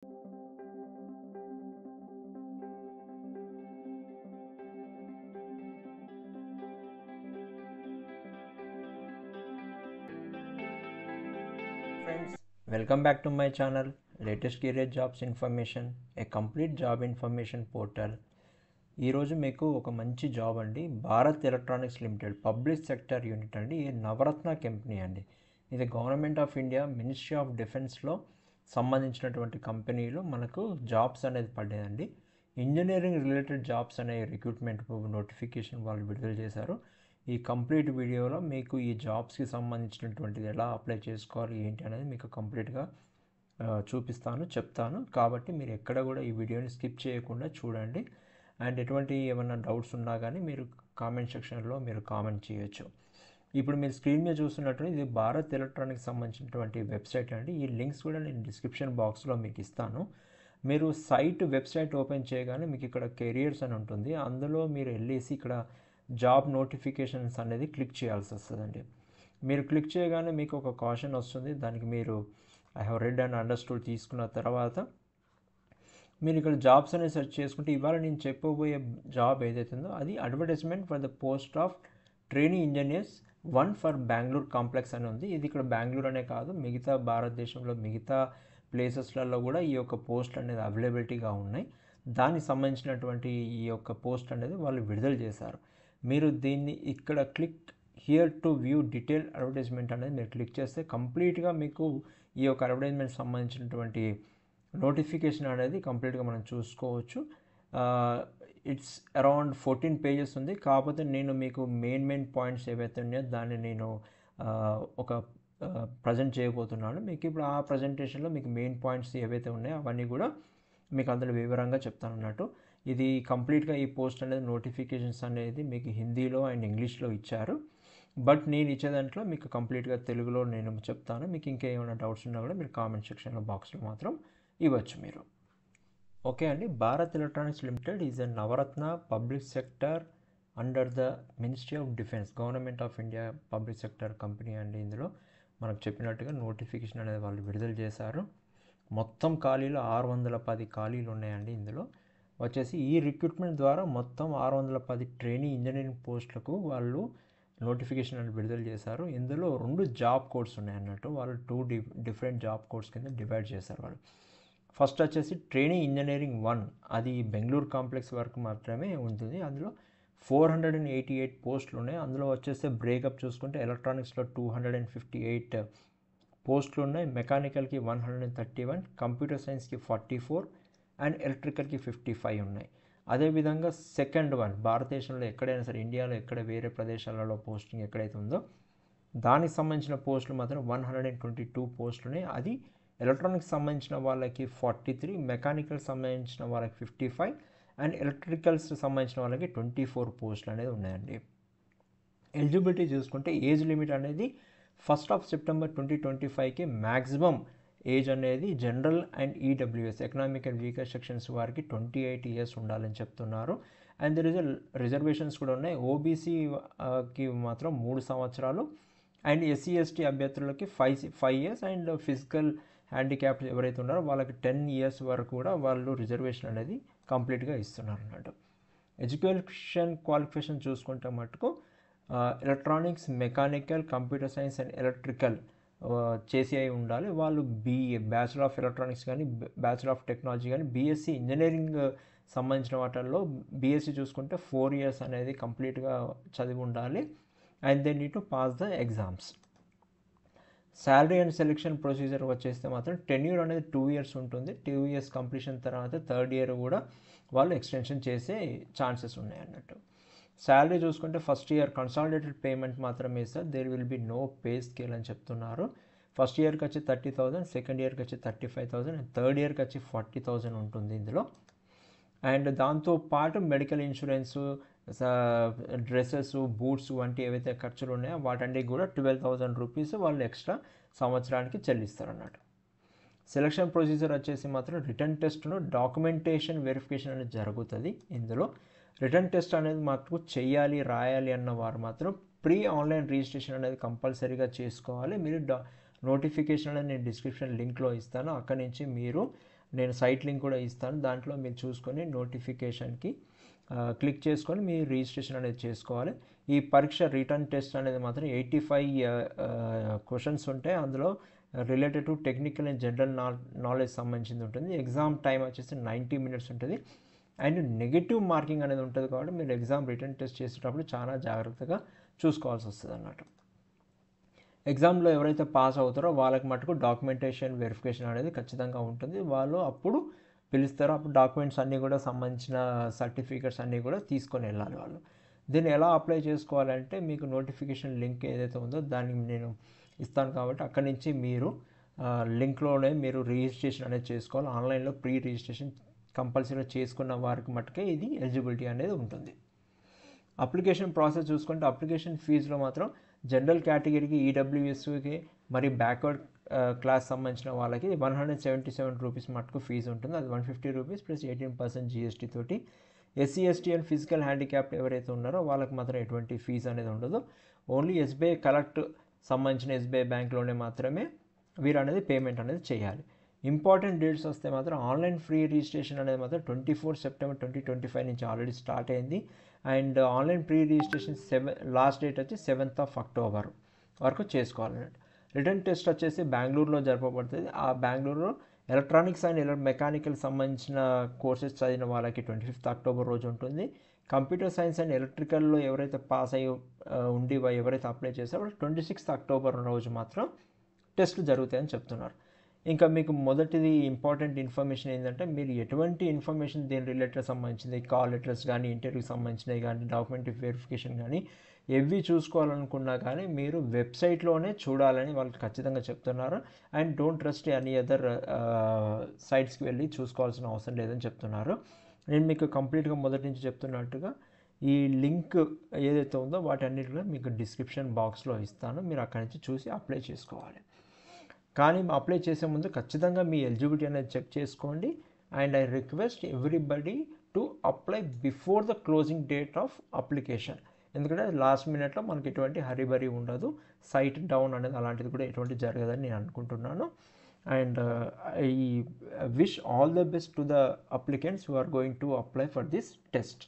Friends, welcome back to my channel, latest career jobs information, a complete job information portal. ఈరోజు మీకు ఒక మంచి job అండి. Bharat Electronics Limited public sector unit అండి. ఈ నవరత్న కంపెనీ అండి. ఇది government of India ministry of డిఫెన్స్లో సంబంధించినటువంటి కంపెనీలో మనకు జాబ్స్ అనేది పడ్డాయండి. ఇంజనీరింగ్ రిలేటెడ్ జాబ్స్ అనే రిక్రూట్మెంట్ నోటిఫికేషన్ వాళ్ళు విడుదల చేశారు. ఈ కంప్లీట్ వీడియోలో మీకు ఈ జాబ్స్కి సంబంధించినటువంటిది ఎలా అప్లై చేసుకోవాలి ఏంటి అనేది మీకు కంప్లీట్గా చూపిస్తాను, చెప్తాను. కాబట్టి మీరు ఎక్కడ కూడా ఈ వీడియోని స్కిప్ చేయకుండా చూడండి. అండ్ ఎటువంటి ఏమైనా డౌట్స్ ఉన్నా కానీ మీరు కామెంట్ సెక్షన్లో మీరు కామెంట్ చేయొచ్చు. ఇప్పుడు మీరు స్క్రీన్ మీద చూస్తున్నట్టు ఇది భారత్ ఎలక్ట్రానిక్స్ సంబంధించినటువంటి వెబ్సైట్ అండి. ఈ లింక్స్ కూడా నేను డిస్క్రిప్షన్ బాక్స్లో మీకు ఇస్తాను. మీరు వెబ్సైట్ ఓపెన్ చేయగానే మీకు ఇక్కడ కెరియర్స్ అని ఉంటుంది. అందులో మీరు వెళ్ళేసి ఇక్కడ జాబ్ నోటిఫికేషన్స్ అనేది క్లిక్ చేయాల్సి వస్తుందండి. మీరు క్లిక్ చేయగానే మీకు ఒక కాషన్ వస్తుంది. దానికి మీరు I have read and understood తీసుకున్న తర్వాత మీరు ఇక్కడ జాబ్స్ అనేది సెర్చ్ చేసుకుంటే ఇవాళ నేను చెప్పబోయే జాబ్ ఏదైతే ఉందో అది advertisement for the post of training engineers 1 for Bengaluru complex అని ఉంది. ఇది ఇక్కడ బెంగళూరు అనే కాదు, మిగతా భారతదేశంలో మిగతా ప్లేసెస్లలో కూడా ఈ యొక్క పోస్ట్ అనేది అవైలబిలిటీగా ఉన్నాయి. దానికి సంబంధించినటువంటి ఈ యొక్క పోస్ట్ అనేది వాళ్ళు విడుదల చేశారు. మీరు దీన్ని ఇక్కడ click here to view detail advertisement అనేది మీరు క్లిక్ చేస్తే కంప్లీట్గా మీకు ఈ యొక్క అడ్వర్టైజ్మెంట్ సంబంధించినటువంటి నోటిఫికేషన్ అనేది కంప్లీట్గా మనం చూసుకోవచ్చు. ఇట్స్ అరౌండ్ 14 పేజెస్ ఉంది. కాకపోతే నేను మీకు మెయిన్ పాయింట్స్ ఏవైతే ఉన్నాయో దాన్ని నేను ఒక ప్రజెంట్ చేయబోతున్నాను. మీకు ఇప్పుడు ఆ ప్రజెంటేషన్లో మీకు మెయిన్ పాయింట్స్ ఏవైతే ఉన్నాయో అవన్నీ కూడా మీకు అందులో వివరంగా చెప్తాను అన్నట్టు. ఇది కంప్లీట్గా ఈ పోస్ట్ అనేది నోటిఫికేషన్స్ అనేది మీకు హిందీలో అండ్ ఇంగ్లీష్లో ఇచ్చారు. బట్ నేను ఇచ్చే దాంట్లో మీకు కంప్లీట్గా తెలుగులో నేను చెప్తాను. మీకు ఇంకేమైనా డౌట్స్ ఉన్నా కూడా మీరు కామెంట్ సెక్షన్లో బాక్స్లో మాత్రం ఇవ్వచ్చు మీరు. ఓకే అండి. Bharat Electronics Limited is a Navratna public sector under the ministry of defence, government of India public sector company అండి. ఇందులో మనకు చెప్పినట్టుగా నోటిఫికేషన్ అనేది వాళ్ళు విడుదల చేశారు. మొత్తం ఖాళీలు 610 ఖాళీలు ఉన్నాయండి. ఇందులో వచ్చేసి ఈ రిక్రూట్మెంట్ ద్వారా మొత్తం 610 ట్రైనింగ్ ఇంజనీరింగ్ పోస్టులకు వాళ్ళు నోటిఫికేషన్ అనేది విడుదల చేశారు. ఇందులో 2 జాబ్ కోడ్స్ ఉన్నాయన్నట్టు. వాళ్ళు 2 డిఫరెంట్ జాబ్ కోడ్స్ కింద డివైడ్ చేశారు వాళ్ళు. ఫస్ట్ వచ్చేసి ట్రైనింగ్ ఇంజనీరింగ్ 1, అది బెంగళూరు కాంప్లెక్స్ వరకు మాత్రమే ఉంటుంది. అందులో 488 పోస్టులు ఉన్నాయి. అందులో వచ్చేసి బ్రేకప్ చూసుకుంటే ఎలక్ట్రానిక్స్లో 258 పోస్టులు ఉన్నాయి, మెకానికల్కి 131, కంప్యూటర్ సైన్స్కి 44 అండ్ ఎలక్ట్రికల్కి 55 ఉన్నాయి. అదేవిధంగా సెకండ్ వన్ భారతదేశంలో ఎక్కడైనా సరే, ఇండియాలో ఎక్కడ వేరే ప్రదేశాలలో పోస్టింగ్ ఎక్కడైతే ఉందో దానికి సంబంధించిన పోస్టులు మాత్రం 122 పోస్టులు ఉన్నాయి. అది ఎలక్ట్రానిక్స్ సంబంధించిన వాళ్ళకి 43, మెకానికల్ సంబంధించిన వాళ్ళకి 55 అండ్ ఎలక్ట్రికల్స్ సంబంధించిన వాళ్ళకి 24 పోస్టులు అనేది ఉన్నాయండి. ఎలిజిబిలిటీ చూసుకుంటే ఏజ్ లిమిట్ అనేది 1 సెప్టెంబర్ 2025కి మ్యాక్సిమం ఏజ్ అనేది general and EWS economic and weaker sections వారికి 28 ఇయర్స్ ఉండాలని చెప్తున్నారు. అండ్ దర్ ఇస్ రిజర్వేషన్స్ కూడా ఉన్నాయి. ఓబీసీకి మాత్రం 3 సంవత్సరాలు అండ్ ఎస్సీ ఎస్టీ అభ్యర్థులకి 5 ఇయర్స్ అండ్ ఫిజికల్ హ్యాండిక్యాప్ ఎవరైతే ఉన్నారో వాళ్ళకి 10 ఇయర్స్ వరకు కూడా వాళ్ళు రిజర్వేషన్ అనేది కంప్లీట్గా ఇస్తున్నారు అన్నట్టు. ఎడ్యుకేషన్ క్వాలిఫికేషన్ చూసుకుంటే మటుకు electronics, mechanical, computer science and electrical చేసి అయి ఉండాలి. వాళ్ళు బీఏ బ్యాచిలర్ ఆఫ్ ఎలక్ట్రానిక్స్ కానీ బ్యాచిలర్ ఆఫ్ టెక్నాలజీ కానీ బీఎస్సీ ఇంజనీరింగ్ సంబంధించిన వాటిల్లో బీఎస్సీ చూసుకుంటే 4 ఇయర్స్ అనేది కంప్లీట్గా చదివి ఉండాలి. And they need to pass the exams. Salary and selection procedure వచ్చేస్తే మాత్రం టెన్యూర్ అనేది 2 ఇయర్స్ ఉంటుంది. 2 ఇయర్స్ కంప్లీషన్ తర్వాత 3rd ఇయర్ కూడా వాళ్ళు ఎక్స్టెన్షన్ చేసే ఛాన్సెస్ ఉన్నాయి అన్నట్టు. శాలరీ చూసుకుంటే ఫస్ట్ ఇయర్ కన్సాలిడేటెడ్ పేమెంట్ మాత్రమే ఇస్తారు. There will be no pay scale అని చెప్తున్నారు. ఫస్ట్ ఇయర్కి వచ్చి 30,000, సెకండ్ ఇయర్కి వచ్చి 35,000 అండ్ 3rd ఇయర్కి వచ్చి 40,000 ఉంటుంది ఇందులో. అండ్ దాంతోపాటు మెడికల్ ఇన్సూరెన్సు, డ్రెస్సెస్, బూట్స్ వంటి ఏవైతే ఖర్చులు ఉన్నాయో వాటన్నిటికి కూడా 12,000 రూపీస్ వాళ్ళు ఎక్స్ట్రా సంవత్సరానికి చెల్లిస్తారు అన్నట్టు. సెలక్షన్ ప్రొసీజర్ వచ్చేసి మాత్రం రిటర్న్ టెస్ట్ను డాక్యుమెంటేషన్ వెరిఫికేషన్ అనేది జరుగుతుంది. ఇందులో రిటర్న్ టెస్ట్ అనేది మాకు చెయ్యాలి, రాయాలి అన్న వారు మాత్రం ఆన్లైన్ రిజిస్ట్రేషన్ అనేది కంపల్సరీగా చేసుకోవాలి. మీరు నోటిఫికేషన్ అనేది నేను డిస్క్రిప్షన్ లింక్లో ఇస్తాను. అక్కడి నుంచి మీరు నేను సైట్ లింక్ కూడా ఇస్తాను, దాంట్లో మీరు చూసుకొని నోటిఫికేషన్కి క్లిక్ చేసుకొని మీ రిజిస్ట్రేషన్ అనేది చేసుకోవాలి. ఈ పరీక్ష రిటర్న్ టెస్ట్ అనేది మాత్రం 85 క్వశ్చన్స్ ఉంటాయి. అందులో related to technical and general knowledge సంబంధించింది ఉంటుంది. ఎగ్జామ్ టైం వచ్చేసి 90 మినిట్స్ ఉంటుంది. అండ్ నెగిటివ్ మార్కింగ్ అనేది ఉంటుంది కాబట్టి మీరు ఎగ్జామ్ రిటర్న్ టెస్ట్ చేసేటప్పుడు చాలా జాగ్రత్తగా చూసుకోవాల్సి వస్తుంది అన్నట్టు. ఎగ్జామ్లో ఎవరైతే పాస్ అవుతారో వాళ్ళకి మటుకు డాక్యుమెంటేషన్ వెరిఫికేషన్ అనేది ఖచ్చితంగా ఉంటుంది. వాళ్ళు అప్పుడు పిలుస్తారో అప్పుడు డాక్యుమెంట్స్ అన్నీ కూడా సంబంధించిన సర్టిఫికేట్స్ అన్నీ కూడా తీసుకొని వెళ్ళాలి వాళ్ళు. దీన్ని ఎలా అప్లై చేసుకోవాలంటే మీకు నోటిఫికేషన్ లింక్ ఏదైతే ఉందో దాన్ని నేను ఇస్తాను కాబట్టి అక్కడి నుంచి మీరు లింక్లోనే మీరు రిజిస్ట్రేషన్ అనేది చేసుకోవాలి. ఆన్లైన్లో ప్రీ రిజిస్ట్రేషన్ కంపల్సరీగా చేసుకున్న వారికి మటుకే ఇది ఎలిజిబిలిటీ అనేది ఉంటుంది. అప్లికేషన్ ప్రాసెస్ చూసుకుంటే అప్లికేషన్ ఫీజులో మాత్రం జనరల్ కేటగిరీకి ఈడబ్ల్యూఎస్కి మరి బ్యాక్వర్డ్ క్లాస్ సంబంధించిన వాళ్ళకి 177 రూపీస్ మటుకు ఫీజు ఉంటుంది. అది 150 రూపీస్ ప్లస్ 18% GST తోటి. SC ST and physical handicapped ఎవరైతే ఉన్నారో వాళ్ళకి మాత్రం ఎటువంటి ఫీజు అనేది ఉండదు. ఓన్లీ SBI కలెక్ట్ సంబంధించిన SBI బ్యాంక్లోనే మాత్రమే వీరు అనేది పేమెంట్ అనేది చేయాలి. ఇంపార్టెంట్ డేట్స్ వస్తే మాత్రం ఆన్లైన్ ఫ్రీ రిజిస్ట్రేషన్ అనేది మాత్రం 24 సెప్టెంబర్ 2025 నుంచి ఆల్రెడీ స్టార్ట్ అయింది. And online pre registration last date వచ్చి 7th అక్టోబర్ వరకు చేసుకోవాలన్నట్టు. రిటర్న్ టెస్ట్ వచ్చేసి బెంగళూరులో జరపబడుతుంది. ఆ బెంగళూరులో ఎలక్ట్రానిక్స్ అండ్ మెకానికల్ సంబంధించిన కోర్సెస్ చదివిన వాళ్ళకి 25th అక్టోబర్ రోజు ఉంటుంది. కంప్యూటర్ సైన్స్ అండ్ ఎలక్ట్రికల్లో ఎవరైతే పాస్ అయ్యి ఉండి ఎవరైతే అప్లై చేస్తారో 26th అక్టోబర్ రోజు మాత్రం టెస్టులు జరుగుతాయని చెప్తున్నారు. ఇంకా మీకు మొదటిది ఇంపార్టెంట్ ఇన్ఫర్మేషన్ ఏంటంటే మీరు ఎటువంటి ఇన్ఫర్మేషన్ దీని రిలేటెడ్ సంబంధించింది కాల్ లెటర్స్ కానీ ఇంటర్వ్యూకి సంబంధించినవి కానీ డాక్యుమెంట్ వెరిఫికేషన్ కానీ ఎవి చూసుకోవాలనుకున్నా కానీ మీరు వెబ్సైట్లోనే చూడాలని వాళ్ళు ఖచ్చితంగా చెప్తున్నారు. And don't trust any other సైట్స్కి వెళ్ళి చూసుకోవాల్సిన అవసరం లేదని చెప్తున్నారు. నేను మీకు కంప్లీట్గా మొదటి నుంచి చెప్తున్నట్టుగా ఈ లింక్ ఏదైతే ఉందో వాటన్నిటిలో మీకు డిస్క్రిప్షన్ బాక్స్లో ఇస్తాను, మీరు అక్కడి నుంచి చూసి అప్లై చేసుకోవాలి. కానీ అప్లై చేసే ముందు ఖచ్చితంగా మీ ఎలిజిబిలిటీ అనేది చెక్ చేసుకోండి. And I request everybody to apply before the closing date of application. ఎందుకంటే లాస్ట్ మినిట్లో మనకి ఎటువంటి హరిబరీ ఉండదు, సైట్ డౌన్ అనేది అలాంటిది కూడా ఎటువంటి జరగదని నేను అనుకుంటున్నాను. And I wish all the best to the applicants who are going to apply for this test.